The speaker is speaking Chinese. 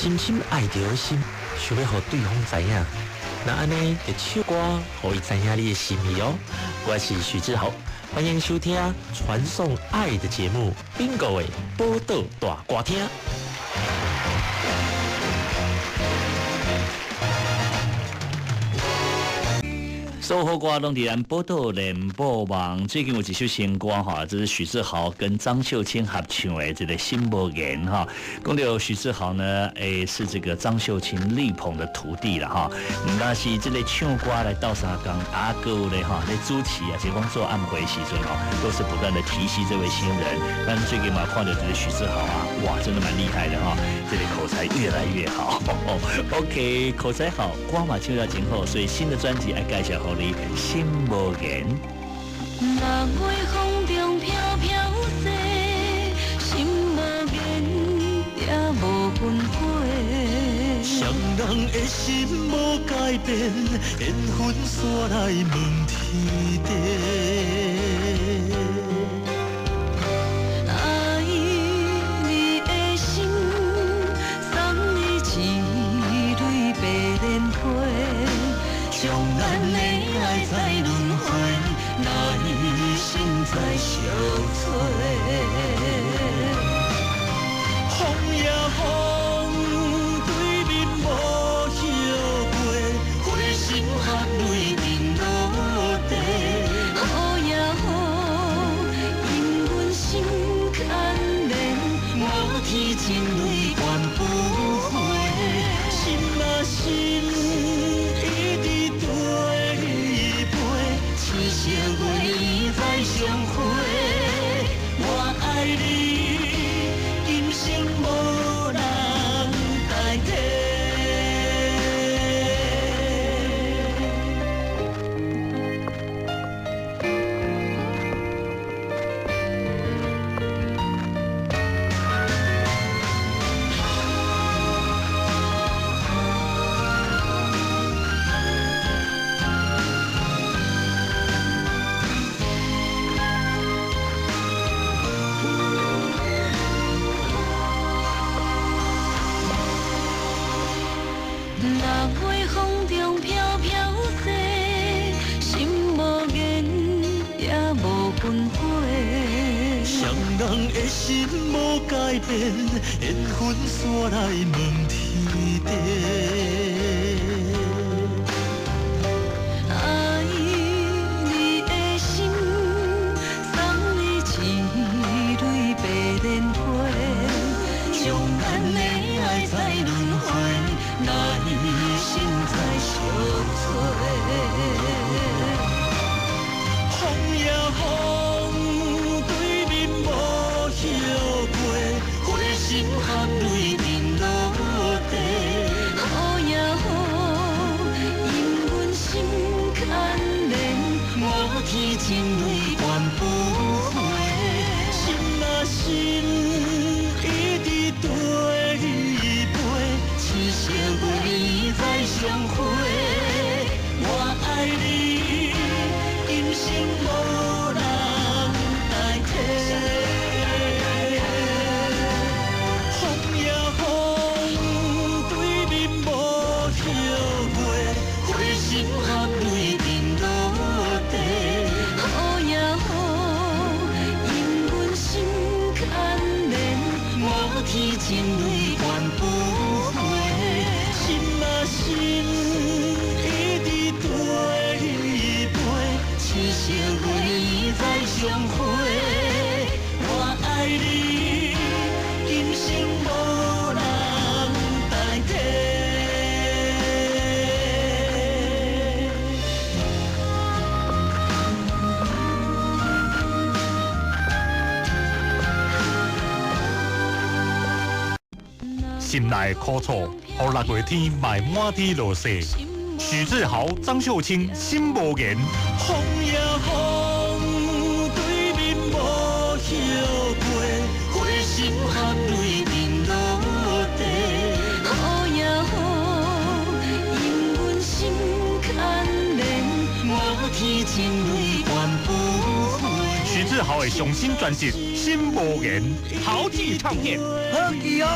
深深爱着心，想要互对方知影。那安尼就唱歌，互伊知影你的心意哦。我是许志豪，欢迎收听传送爱的节目《Bingo 的宝岛大歌厅》。所有歌拢伫咱宝岛联播网，最近有一首新歌哈，这是许志豪跟张秀清合唱的这个《心无言》哈。讲到许志豪呢，是这个张秀清力捧的徒弟了哈。那是这个唱歌来到三江阿哥嘞哈，来主持啊，结果做暗回时阵哦，都是不断的提携这位新人。但最近嘛，看到这个许志豪啊，哇，真的蛮厉害的哈，这个口才越来越好。OK， 口才好，歌嘛唱到今后，所以新的专辑爱介绍好。心无言，六月风中飘飘雪，心无言也无分开。双人的心无改变，缘分煞来问天地。爱你的心，送你一蕊白莲花，将咱的爱在轮回，来生再相随。风也风，对面无晓过，花心含泪滴落地。雨也雨，因阮心牵连，无天情泪断不回。心啊心。社会再相会，我爱你，今生无人代替。六月风中飘飘雪，心无言也无分开。双人的心无改变，缘分煞来问天地。爱你的心，送你一蕊白莲花，将咱的爱在轮回。来生再相随。风也风，对面无晓过，花心含泪滴落地。雨也雨，因阮心牵连，无天情泪断不回。心啊心，一直对陪。社会再相会，我爱你，今生无人代替。风也风，对面无晓过，花心含泪滴落地。雨也雨，因阮心牵连，无天情泪断不回。心啊心，一直对陪，社会再相会，我爱你，今生无人代替。心内苦楚，予6月天卖满地落雪。许志豪、张秀清心无言。风也风，对面无晓过，花心含泪滴落地。雨也雨，因阮心牵连，无天情泪断不回。许志豪的上新专辑《心无言》，豪记唱片。好记哦。